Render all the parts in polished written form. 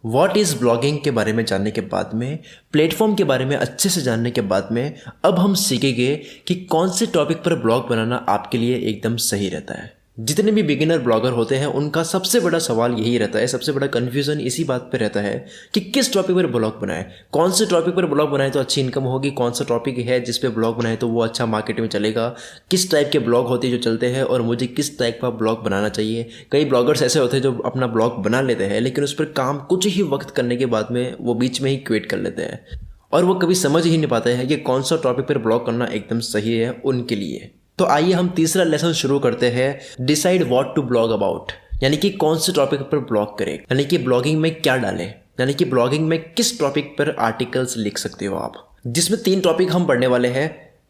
What is blogging के बारे में जानने के बाद में, प्लेटफॉर्म के बारे में अच्छे से जानने के बाद में अब हम सीखेंगे कि कौन से टॉपिक पर ब्लॉग बनाना आपके लिए एकदम सही रहता है। जितने भी बिगिनर ब्लॉगर होते हैं उनका सबसे बड़ा सवाल यही रहता है, सबसे बड़ा कन्फ्यूज़न इसी बात पे रहता है कि किस टॉपिक पर ब्लॉग बनाएं, कौन से टॉपिक पर ब्लॉग बनाएं तो अच्छी इनकम होगी, कौन सा टॉपिक है जिस पे ब्लॉग बनाएं तो वो अच्छा मार्केट में चलेगा, किस टाइप के ब्लॉग होते हैं जो चलते हैं और मुझे किस टाइप का ब्लॉग बनाना चाहिए। कई ब्लॉगर्स ऐसे होते हैं जो अपना ब्लॉग बना लेते हैं लेकिन उस पर काम कुछ ही वक्त करने के बाद में वो बीच में ही क्विट कर लेते हैं और वो कभी समझ ही नहीं पाते हैं कि कौन सा टॉपिक पर ब्लॉग करना एकदम सही है उनके लिए। तो आइए हम तीसरा लेसन शुरू करते हैं, decide what to blog about, यानी कि कौन से टॉपिक पर ब्लॉग करें, यानी कि ब्लॉगिंग में क्या डालें, यानी कि ब्लॉगिंग में किस टॉपिक पर आर्टिकल्स लिख सकते हो आप। जिसमें 3 टॉपिक हम पढ़ने वाले हैं।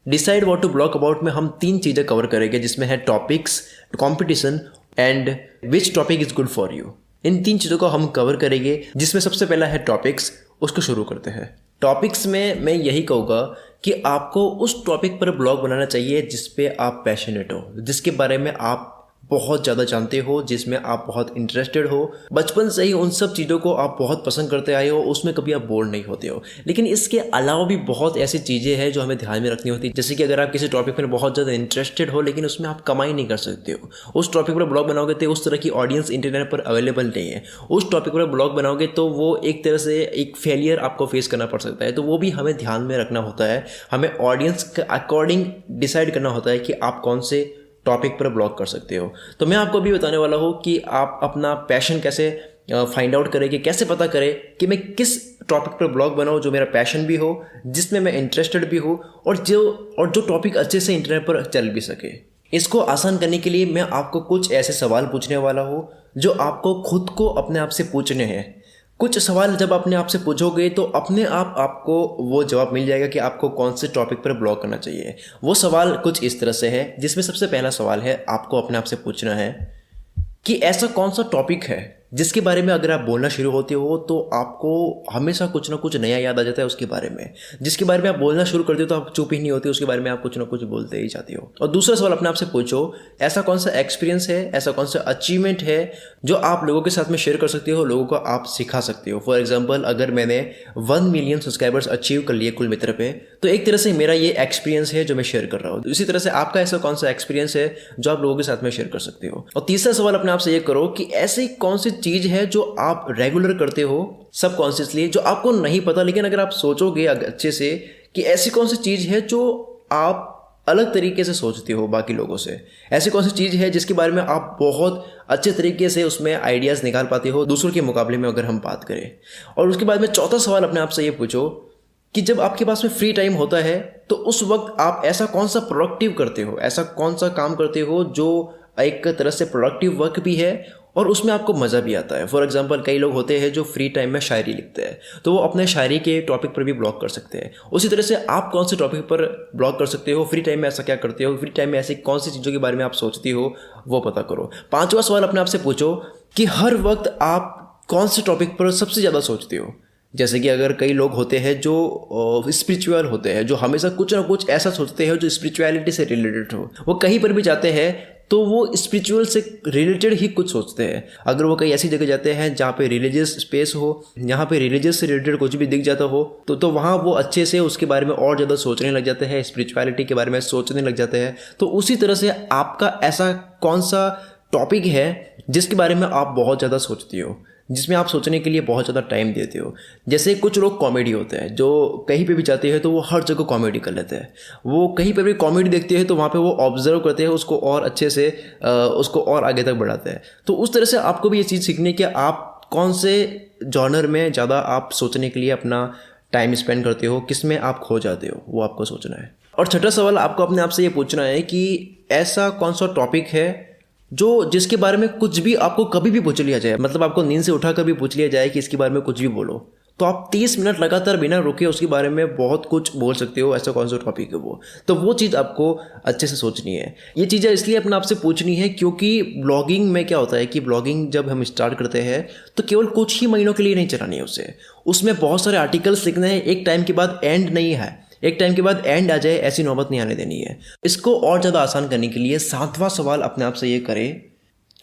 Decide what to blog about में हम 3 चीज़ें कवर करेंगे जिसमें है topics, competition and which topic is good for you. इन 3 चीज़ों को हम कवर करेंगे जिसमें सबसे पहला है टॉपिक्स। उसको शुरू करते हैं। टॉपिक्स में मैं यही कहूँगा कि आपको उस टॉपिक पर ब्लॉग बनाना चाहिए जिस पे आप पैशनेट हो, जिसके बारे में आप बहुत ज़्यादा जानते हो, जिसमें आप बहुत इंटरेस्टेड हो, बचपन से ही उन सब चीज़ों को आप बहुत पसंद करते आए हो, उसमें कभी आप बोर नहीं होते हो। लेकिन इसके अलावा भी बहुत ऐसी चीज़ें हैं जो हमें ध्यान में रखनी होती है, जैसे कि अगर आप किसी टॉपिक पर बहुत ज़्यादा इंटरेस्टेड हो लेकिन उसमें आप कमाई नहीं कर सकते हो, उस टॉपिक पर ब्लॉग बनाओगे तो उस तरह की ऑडियंस इंटरनेट पर अवेलेबल नहीं है, उस टॉपिक पर ब्लॉग बनाओगे तो वो एक तरह से एक फेलियर आपको फेस करना पड़ सकता है। तो वो भी हमें ध्यान में रखना होता है, हमें ऑडियंस के अकॉर्डिंग डिसाइड करना होता है कि आप कौन से टॉपिक पर ब्लॉग कर सकते हो। तो मैं आपको अभी बताने वाला हूँ कि आप अपना पैशन कैसे फाइंड आउट करें, कि कैसे पता करें कि मैं किस टॉपिक पर ब्लॉग बनाऊँ जो मेरा पैशन भी हो, जिसमें मैं इंटरेस्टेड भी हूँ और जो टॉपिक अच्छे से इंटरनेट पर चल भी सके। इसको आसान करने के लिए मैं आपको कुछ ऐसे सवाल पूछने वाला हूँ जो आपको खुद को अपने आप से पूछने हैं। कुछ सवाल जब अपने आप से पूछोगे तो अपने आप आपको वो जवाब मिल जाएगा कि आपको कौन से टॉपिक पर ब्लॉग करना चाहिए। वो सवाल कुछ इस तरह से है, जिसमें सबसे पहला सवाल है, आपको अपने आप से पूछना है कि ऐसा कौन सा टॉपिक है जिसके बारे में अगर आप बोलना शुरू होते हो तो आपको हमेशा कुछ ना कुछ नया याद आ जाता है उसके बारे में, जिसके बारे में आप बोलना शुरू करते हो तो आप चुप ही नहीं होते, उसके बारे में आप कुछ ना कुछ बोलते ही जाते हो। और दूसरा सवाल अपने आप से पूछो, ऐसा कौन सा एक्सपीरियंस है, ऐसा कौन सा अचीवमेंट है जो आप लोगों के साथ में शेयर कर सकते हो, लोगों को आप सिखा सकते हो। फॉर एग्जाम्पल, अगर मैंने 1 मिलियन सब्सक्राइबर्स अचीव कर लिए कुल मित्र पे, तो एक तरह से मेरा ये एक्सपीरियंस है जो मैं शेयर कर रहा हूँ। इसी तरह से आपका ऐसा कौन सा एक्सपीरियंस है जो आप लोगों के साथ में शेयर कर सकते हो। और तीसरा सवाल अपने आप से ये करो कि ऐसी कौन सी चीज़ है जो आप रेगुलर करते हो सबकॉन्शियसली, जो आपको नहीं पता, लेकिन अगर आप सोचोगे अच्छे से कि ऐसी कौन सी चीज़ है जो आप अलग तरीके से सोचते हो बाकी लोगों से, ऐसी कौन सी चीज़ है जिसके बारे में आप बहुत अच्छे तरीके से उसमें आइडियाज़ निकाल पाते हो दूसरों के मुकाबले में अगर हम बात करें। और उसके बाद में चौथा सवाल अपने आप से ये पूछो कि जब आपके पास में फ्री टाइम होता है तो उस वक्त आप ऐसा कौन सा प्रोडक्टिव करते हो, ऐसा कौन सा काम करते हो जो एक तरह से प्रोडक्टिव वर्क भी है और उसमें आपको मज़ा भी आता है। फॉर एग्जांपल, कई लोग होते हैं जो फ्री टाइम में शायरी लिखते हैं, तो वो अपने शायरी के टॉपिक पर भी ब्लॉग कर सकते हैं। उसी तरह से आप कौन से टॉपिक पर ब्लॉग कर सकते हो, फ्री टाइम में ऐसा क्या करते हो, फ्री टाइम में ऐसी कौन सी चीज़ों के बारे में आप सोचती हो, वो पता करो। 5वां सवाल अपने आप से पूछो कि हर वक्त आप कौन से टॉपिक पर सबसे ज़्यादा सोचते हो। जैसे कि अगर कई लोग होते हैं जो स्पिरिचुअल होते हैं, जो हमेशा कुछ ना कुछ ऐसा सोचते हैं जो स्पिरिचुअलिटी से रिलेटेड हो, वो कहीं पर भी जाते हैं तो वो स्पिरिचुअल से रिलेटेड ही कुछ सोचते हैं। अगर वो कहीं ऐसी जगह जाते हैं जहाँ पे रिलीजियस स्पेस हो, यहाँ पे रिलीजियस से रिलेटेड कुछ भी दिख जाता हो तो वहाँ वो अच्छे से उसके बारे में और ज़्यादा सोचने लग जाते हैं, स्पिरिचुअलिटी के बारे में सोचने लग जाते हैं। तो उसी तरह से आपका ऐसा कौन सा टॉपिक है जिसके बारे में आप बहुत ज़्यादा सोचती हो, जिसमें आप सोचने के लिए बहुत ज़्यादा टाइम देते हो। जैसे कुछ लोग कॉमेडी होते हैं जो कहीं पे भी जाते हैं तो वो हर जगह कॉमेडी कर लेते हैं, वो कहीं पे भी कॉमेडी देखते हैं तो वहाँ पे वो ऑब्जर्व करते हैं उसको और अच्छे से उसको और आगे तक बढ़ाते हैं। तो उस तरह से आपको भी ये चीज़ सीखनी कि आप कौन से जॉनर में ज़्यादा आप सोचने के लिए अपना टाइम स्पेंड करते हो, किस में आप खो जाते हो, वो आपको सोचना है। और छठा सवाल आपको अपने आप से ये पूछना है कि ऐसा कौन सा टॉपिक है जिसके बारे में कुछ भी आपको कभी भी पूछ लिया जाए, मतलब आपको नींद से उठा कर भी पूछ लिया जाए कि इसके बारे में कुछ भी बोलो, तो आप 30 मिनट लगातार बिना रुके उसके बारे में बहुत कुछ बोल सकते हो। ऐसा कौन सा टॉपिक है तो वो चीज़ आपको अच्छे से सोचनी है। ये चीज़ें इसलिए अपने आप से पूछनी है क्योंकि ब्लॉगिंग में क्या होता है कि ब्लॉगिंग जब हम स्टार्ट करते हैं तो केवल कुछ ही महीनों के लिए नहीं चलानी है उसे, उसमें बहुत सारे आर्टिकल्स लिखने हैं। एक टाइम के बाद एंड नहीं है, एक टाइम के बाद एंड आ जाए ऐसी नौबत नहीं आने देनी है। इसको और ज़्यादा आसान करने के लिए 7वां सवाल अपने आप से ये करें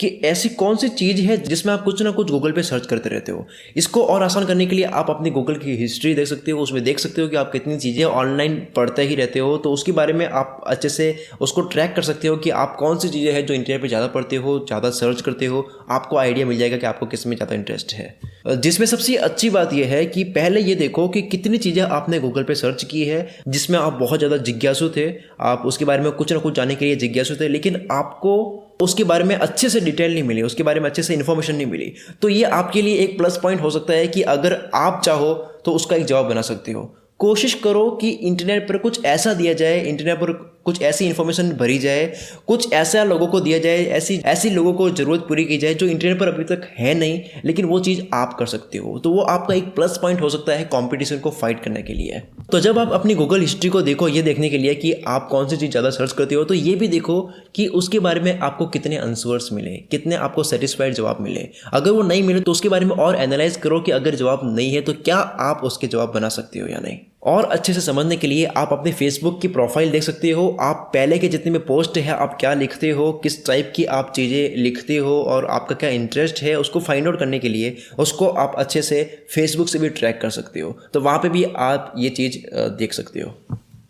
कि ऐसी कौन सी चीज़ है जिसमें आप कुछ ना कुछ गूगल पे सर्च करते रहते हो। इसको और आसान करने के लिए आप अपनी गूगल की हिस्ट्री देख सकते हो, उसमें देख सकते हो कि आप कितनी चीज़ें ऑनलाइन पढ़ते ही रहते हो, तो उसके बारे में आप अच्छे से उसको ट्रैक कर सकते हो कि आप कौन सी चीज़ें हैं जो इंटरनेट पर ज़्यादा पढ़ते हो, ज़्यादा सर्च करते हो। आपको आइडिया मिल जाएगा कि आपको किस में ज़्यादा इंटरेस्ट है। जिसमें सबसे अच्छी बात यह है कि पहले ये देखो कि कितनी चीज़ें आपने गूगल पे सर्च की है जिसमें आप बहुत ज़्यादा जिज्ञासु थे, आप उसके बारे में कुछ ना कुछ जानने के लिए जिज्ञासु थे, लेकिन आपको उसके बारे में अच्छे से डिटेल नहीं मिली, उसके बारे में अच्छे से इन्फॉर्मेशन नहीं मिली। तो ये आपके लिए एक प्लस पॉइंट हो सकता है कि अगर आप चाहो तो उसका एक जवाब बना सकते हो। कोशिश करो कि इंटरनेट पर कुछ ऐसा दिया जाए, इंटरनेट पर कुछ ऐसी इन्फॉर्मेशन भरी जाए, कुछ ऐसा लोगों को दिया जाए, ऐसी लोगों को ज़रूरत पूरी की जाए जो इंटरनेट पर अभी तक है नहीं, लेकिन वो चीज़ आप कर सकते हो। तो वो आपका एक प्लस पॉइंट हो सकता है कंपटीशन को फाइट करने के लिए। तो जब आप अपनी गूगल हिस्ट्री को देखो ये देखने के लिए कि आप कौन सी चीज़ ज़्यादा सर्च करते हो, तो ये भी देखो कि उसके बारे में आपको कितने आंसर्स मिले, कितने आपको सेटिस्फाइड जवाब मिले। अगर वो नहीं मिले तो उसके बारे में और एनालाइज करो कि अगर जवाब नहीं है तो क्या आप उसके जवाब बना सकते हो या नहीं। और अच्छे से समझने के लिए आप अपने फेसबुक की प्रोफाइल देख सकते हो, आप पहले के जितने भी पोस्ट है आप क्या लिखते हो, किस टाइप की आप चीज़ें लिखते हो और आपका क्या इंटरेस्ट है, उसको फाइंड आउट करने के लिए उसको आप अच्छे से फेसबुक से भी ट्रैक कर सकते हो। तो वहाँ पे भी आप ये चीज़ देख सकते हो।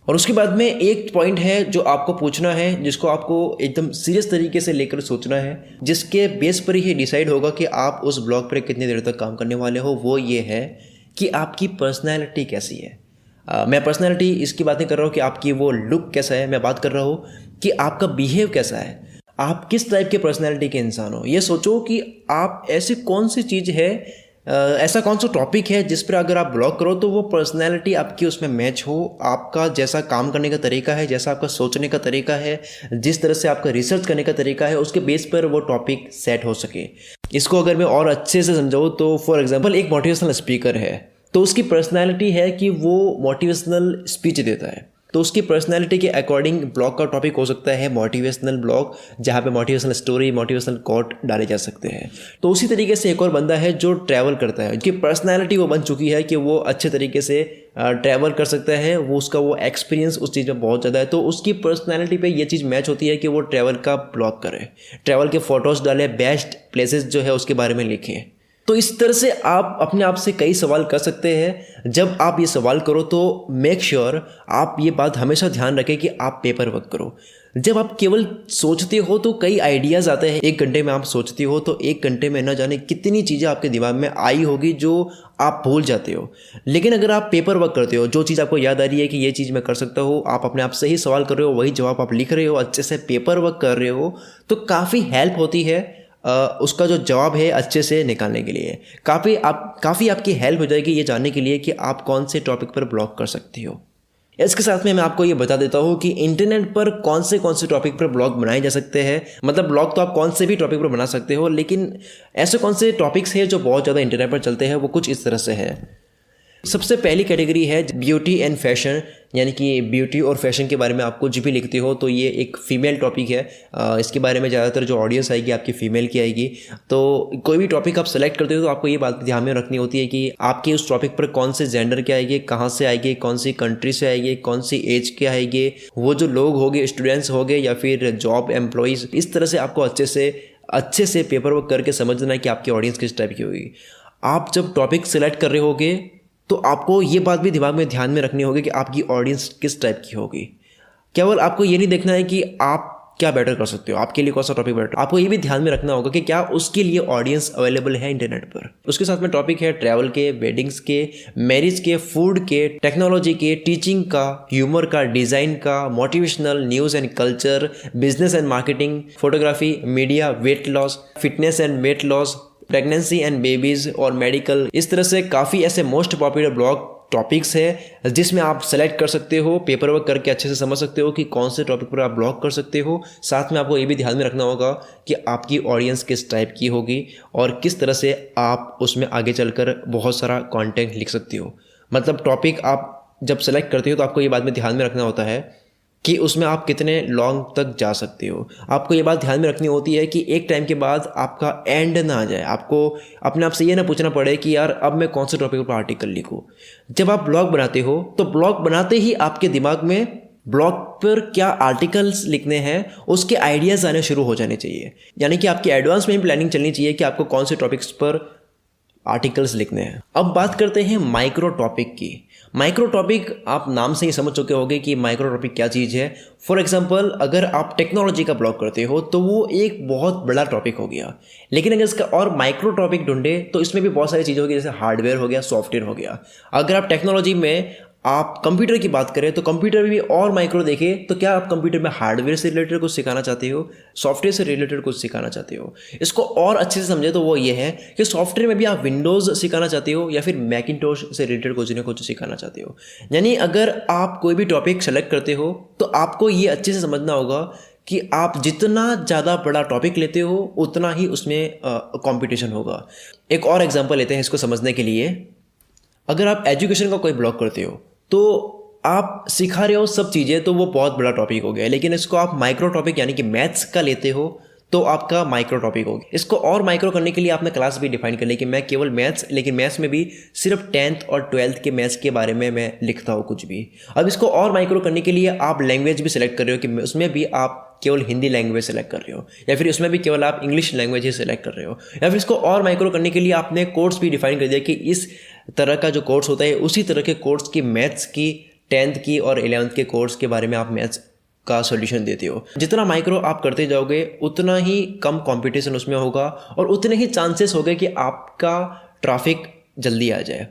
और उसके बाद में एक पॉइंट है जो आपको पूछना है, जिसको आपको एकदम सीरियस तरीके से लेकर सोचना है, जिसके बेस पर ही डिसाइड होगा कि आप उस ब्लॉग पर कितनी देर तक काम करने वाले हो। वो ये है कि आपकी पर्सनैलिटी कैसी है। मैं पर्सनैलिटी इसकी बात नहीं कर रहा हूँ कि आपकी वो लुक कैसा है, मैं बात कर रहा हूँ कि आपका बिहेव कैसा है, आप किस टाइप के पर्सनैलिटी के इंसान हो। ये सोचो कि आप ऐसी कौन सी चीज़ है, ऐसा कौन सा टॉपिक है जिस पर अगर आप ब्लॉग करो तो वो पर्सनैलिटी आपकी उसमें मैच हो, आपका जैसा काम करने का तरीका है, जैसा आपका सोचने का तरीका है, जिस तरह से आपका रिसर्च करने का तरीका है, उसके बेस पर वो टॉपिक सेट हो सके। इसको अगर मैं और अच्छे से समझाऊँ तो फॉर एग्जाम्पल एक मोटिवेशनल स्पीकर है, तो उसकी पर्सनैलिटी है कि वो मोटिवेशनल स्पीच देता है, तो उसकी पर्सनैलिटी के अकॉर्डिंग ब्लॉग का टॉपिक हो सकता है मोटिवेशनल ब्लॉग, जहाँ पे मोटिवेशनल स्टोरी, मोटिवेशनल कोट डाले जा सकते हैं। तो उसी तरीके से एक और बंदा है जो ट्रैवल करता है, उसकी पर्सनैलिटी वो बन चुकी है कि वो अच्छे तरीके से ट्रैवल कर सकता है, वो उसका वो एक्सपीरियंस उस चीज़ में बहुत ज़्यादा है, तो उसकी पर्सनैलिटी पे ये चीज़ मैच होती है कि वो ट्रैवल का ब्लॉग करे, ट्रैवल के फ़ोटोज़ डाले, बेस्ट प्लेसेस जो है उसके बारे में लिखें। तो इस तरह से आप अपने आप से कई सवाल कर सकते हैं। जब आप ये सवाल करो तो मेक श्योर आप ये बात हमेशा ध्यान रखें कि आप पेपर वर्क करो। जब आप केवल सोचते हो तो कई आइडियाज़ आते हैं। 1 घंटे में आप सोचते हो तो 1 घंटे में न जाने कितनी चीज़ें आपके दिमाग में आई होगी जो आप भूल जाते हो। लेकिन अगर आप पेपर वर्क करते हो, जो चीज़ आपको याद आ रही है कि ये चीज़ मैं कर सकता हूँ, आप अपने आप से ही सवाल कर रहे हो, वही जवाब आप लिख रहे हो, अच्छे से पेपर वर्क कर रहे हो, तो काफ़ी हेल्प होती है उसका जो जवाब है अच्छे से निकालने के लिए। काफ़ी आपकी हेल्प हो जाएगी ये जानने के लिए कि आप कौन से टॉपिक पर ब्लॉग कर सकते हो। इसके साथ में मैं आपको ये बता देता हूँ कि इंटरनेट पर कौन से टॉपिक पर ब्लॉग बनाए जा सकते हैं। मतलब ब्लॉग तो आप कौन से भी टॉपिक पर बना सकते हो, लेकिन ऐसे कौन से टॉपिक्स हैं जो बहुत ज़्यादा इंटरनेट पर चलते हैं, वो कुछ इस तरह से है। सबसे पहली कैटेगरी है ब्यूटी एंड फैशन, यानी कि ब्यूटी और फैशन के बारे में आप कुछ भी लिखते हो तो ये एक फ़ीमेल टॉपिक है। इसके बारे में ज़्यादातर जो ऑडियंस आएगी आपकी फ़ीमेल की आएगी। तो कोई भी टॉपिक आप सेलेक्ट करते हो तो आपको ये बात ध्यान में रखनी होती है कि आपके उस टॉपिक पर कौन से जेंडर के आएंगे, कहाँ से आएंगे, कौन सी कंट्री से आएंगे, कौन सी एज के आएंगे, वो जो लोग होंगे स्टूडेंट्स होंगे या फिर जॉब एम्प्लॉयज़। इस तरह से आपको अच्छे से पेपर वर्क करके समझना है कि आपकी ऑडियंस किस टाइप की होगी। आप जब टॉपिक सेलेक्ट कर रहे होगे तो आपको ये बात भी दिमाग में ध्यान में रखनी होगी कि आपकी ऑडियंस किस टाइप की होगी। केवल आपको ये नहीं देखना है कि आप क्या बेटर कर सकते हो, आपके लिए कौन सा टॉपिक बेटर, आपको ये भी ध्यान में रखना होगा कि क्या उसके लिए ऑडियंस अवेलेबल है इंटरनेट पर। उसके साथ में टॉपिक है ट्रैवल के, वेडिंग्स के, मैरिज के, फूड के, टेक्नोलॉजी के, टीचिंग का, ह्यूमर का, डिज़ाइन का, motivational, news and culture, business and marketing, photography, media, weight loss, fitness and weight loss, pregnancy and babies और मेडिकल। इस तरह से काफ़ी ऐसे मोस्ट पॉपुलर ब्लॉग टॉपिक्स है जिसमें आप सेलेक्ट कर सकते हो, पेपर वर्क करके अच्छे से समझ सकते हो कि कौन से टॉपिक पर आप ब्लॉग कर सकते हो। साथ में आपको ये भी ध्यान में रखना होगा कि आपकी ऑडियंस किस टाइप की होगी और किस तरह से आप उसमें आगे चलकर बहुत सारा कंटेंट लिख सकते हो। मतलब टॉपिक आप जब सेलेक्ट करते हो तो आपको ये बात में ध्यान में रखना होता है कि उसमें आप कितने लॉन्ग तक जा सकते हो। आपको ये बात ध्यान में रखनी होती है कि एक टाइम के बाद आपका एंड ना आ जाए, आपको अपने आप से ये ना पूछना पड़े कि यार अब मैं कौन से टॉपिक पर आर्टिकल लिखूँ। जब आप ब्लॉग बनाते हो तो ब्लॉग बनाते ही आपके दिमाग में ब्लॉग पर क्या आर्टिकल्स लिखने हैं उसके आइडियाज़ आने शुरू हो जाने चाहिए। यानी कि आपकी एडवांस में प्लानिंग चलनी चाहिए कि आपको कौन से टॉपिक्स पर आर्टिकल्स लिखने हैं। अब बात करते हैं माइक्रो टॉपिक की। माइक्रो टॉपिक आप नाम से ही समझ चुके होंगे कि माइक्रो टॉपिक क्या चीज़ है। फॉर एग्जांपल अगर आप टेक्नोलॉजी का ब्लॉग करते हो तो वो एक बहुत बड़ा टॉपिक हो गया, लेकिन अगर इसका और माइक्रो टॉपिक ढूंढे तो इसमें भी बहुत सारी चीज़ें होगी, जैसे हार्डवेयर हो गया, सॉफ्टवेयर हो गया। अगर आप टेक्नोलॉजी में आप कंप्यूटर की बात करें तो कंप्यूटर में भी और माइक्रो देखें तो क्या आप कंप्यूटर में हार्डवेयर से रिलेटेड कुछ सिखाना चाहते हो, सॉफ्टवेयर से रिलेटेड कुछ सिखाना चाहते हो। इसको और अच्छे से समझे तो वो ये है कि सॉफ्टवेयर में भी आप विंडोज़ सिखाना चाहते हो या फिर मैकिंटोश से रिलेटेड कुछ न कुछ सिखाना चाहते हो। यानी अगर आप कोई भी टॉपिक सेलेक्ट करते हो तो आपको ये अच्छे से समझना होगा कि आप जितना ज़्यादा बड़ा टॉपिक लेते हो उतना ही उसमें कंपटीशन होगा। एक और एग्जांपल लेते हैं इसको समझने के लिए। अगर आप एजुकेशन का कोई ब्लॉग करते हो तो आप सिखा रहे हो सब चीज़ें, तो वो बहुत बड़ा टॉपिक हो गया। लेकिन इसको आप माइक्रो टॉपिक यानी कि मैथ्स का लेते हो तो आपका माइक्रो टॉपिक हो गया। इसको और माइक्रो करने के लिए आपने क्लास भी डिफाइन कर ली कि मैं केवल मैथ्स, लेकिन मैथ्स में भी सिर्फ 10th और 12th के मैथ्स के बारे में मैं लिखता हूँ कुछ भी। अब इसको और माइक्रो करने के लिए आप लैंग्वेज भी सिलेक्ट कर रहे हो कि उसमें भी आप केवल हिंदी लैंग्वेज सेलेक्ट कर रहे हो, या फिर उसमें भी केवल आप इंग्लिश लैंग्वेज ही सेलेक्ट कर रहे हो, या फिर इसको और माइक्रो करने के लिए आपने कोर्स भी डिफाइन कर दिया कि इस तरह का जो कोर्स होता है उसी तरह के कोर्स की मैथ्स की 10th की और 11th के कोर्स के बारे में आप मैथ्स का सॉल्यूशन देते हो। जितना माइक्रो आप करते जाओगे उतना ही कम कंपटीशन उसमें होगा और उतने ही चांसेस हो गए कि आपका ट्रैफिक जल्दी आ जाए,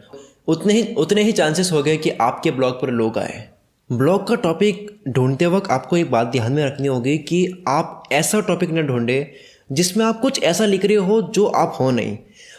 उतने ही चांसेस हो गए कि आपके ब्लॉग पर लोग आए। ब्लॉग का टॉपिक ढूंढते वक्त आपको एक बात ध्यान में रखनी होगी कि आप ऐसा टॉपिक न ढूंढे जिसमें आप कुछ ऐसा लिख रहे हो जो आप हो नहीं।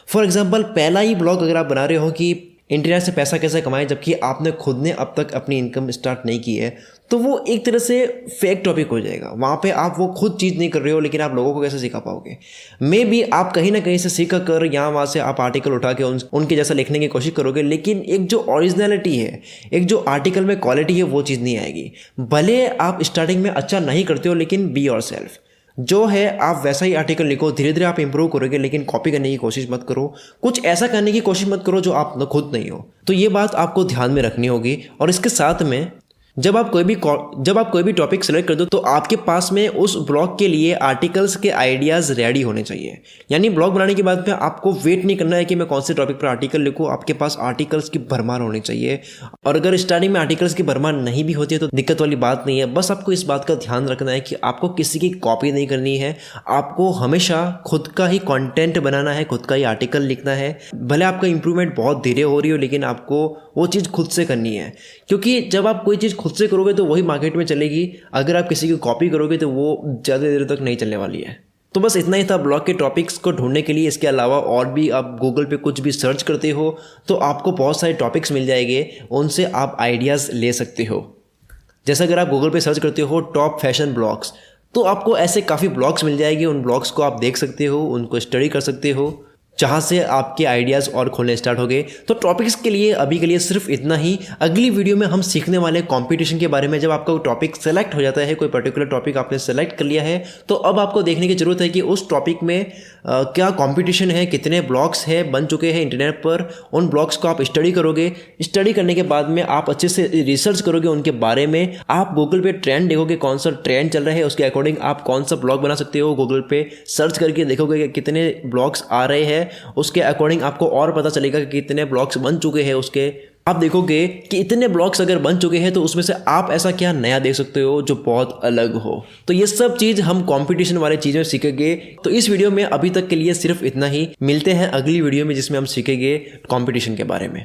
फॉर एग्जाम्पल पहला ही ब्लॉग अगर आप बना रहे हो कि इंटरनेट से पैसा कैसे कमाएं, जबकि आपने खुद ने अब तक अपनी इनकम स्टार्ट नहीं की है, तो वो एक तरह से फेक टॉपिक हो जाएगा। वहाँ पे आप वो खुद चीज़ नहीं कर रहे हो, लेकिन आप लोगों को कैसे सिखा पाओगे। मे बी आप कहीं ना कहीं से सीख कर यहाँ वहाँ से आप आर्टिकल उठा के उनके जैसा लिखने की कोशिश करोगे, लेकिन एक जो ओरिजिनलिटी है, एक जो आर्टिकल में क्वालिटी है, वो चीज़ नहीं आएगी। भले आप स्टार्टिंग में अच्छा नहीं करते हो, लेकिन बी योर सेल्फ जो है आप वैसा ही आर्टिकल लिखो। धीरे धीरे आप इंप्रूव करोगे, लेकिन कॉपी करने की कोशिश मत करो, कुछ ऐसा करने की कोशिश मत करो जो आप खुद नहीं हो। तो ये बात आपको ध्यान में रखनी होगी। और इसके साथ में जब आप कोई भी टॉपिक सेलेक्ट कर दो तो आपके पास में उस ब्लॉग के लिए आर्टिकल्स के आइडियाज़ रेडी होने चाहिए। यानी ब्लॉग बनाने के बाद में आपको वेट नहीं करना है कि मैं कौन से टॉपिक पर आर्टिकल लिखूँ, आपके पास आर्टिकल्स की भरमार होनी चाहिए। और अगर स्टार्टिंग में आर्टिकल्स की भरमार नहीं भी होती है तो दिक्कत वाली बात नहीं है। बस आपको इस बात का ध्यान रखना है कि आपको किसी की कॉपी नहीं करनी है, आपको हमेशा खुद का ही कॉन्टेंट बनाना है, खुद का ही आर्टिकल लिखना है। भले आपका इंप्रूवमेंट बहुत धीरे हो रही हो, लेकिन आपको वो चीज़ खुद से करनी है, क्योंकि जब आप कोई चीज़ खुद से करोगे तो वही मार्केट में चलेगी। अगर आप किसी की कॉपी करोगे तो वो ज़्यादा देर तक नहीं चलने वाली है। तो बस इतना ही था ब्लॉग के टॉपिक्स को ढूंढने के लिए। इसके अलावा और भी आप गूगल पे कुछ भी सर्च करते हो तो आपको बहुत सारे टॉपिक्स मिल जाएंगे, उनसे आप आइडियाज़ ले सकते हो। जैसे अगर आप गूगल पे सर्च करते हो टॉप फैशन ब्लॉग्स, तो आपको ऐसे काफ़ी ब्लॉग्स मिल जाएंगे। उन ब्लॉग्स को आप देख सकते हो, उनको स्टडी कर सकते हो, जहाँ से आपके आइडियाज़ और खोलने स्टार्ट हो गए। तो टॉपिक्स के लिए अभी के लिए सिर्फ इतना ही। अगली वीडियो में हम सीखने वाले कंपटीशन के बारे में। जब आपका टॉपिक सेलेक्ट हो जाता है, कोई पर्टिकुलर टॉपिक आपने सेलेक्ट कर लिया है, तो अब आपको देखने की ज़रूरत है कि उस टॉपिक में क्या कंपटीशन है, कितने ब्लॉग्स है बन चुके हैं इंटरनेट पर। उन ब्लॉग्स को आप स्टडी करोगे। स्टडी करने के बाद में आप अच्छे से रिसर्च करोगे उनके बारे में। आप गूगल पे ट्रेंड देखोगे, कौन सा ट्रेंड चल रहा है, उसके अकॉर्डिंग आप कौन सा ब्लॉग बना सकते हो। गूगल पे सर्च करके देखोगे कि कितने ब्लॉग्स आ रहे हैं, उसके अकॉर्डिंग आपको और पता चलेगा कि कितने ब्लॉग्स बन चुके हैं। उसके आप देखोगे कि इतने ब्लॉग्स अगर बन चुके हैं तो उसमें से आप ऐसा क्या नया देख सकते हो जो बहुत अलग हो। तो ये सब चीज़ हम कंपटीशन वाले चीज़ें सीखेंगे। तो इस वीडियो में अभी तक के लिए सिर्फ इतना ही। मिलते हैं अगली वीडियो में जिसमें हम सीखेंगे कंपटीशन के बारे में।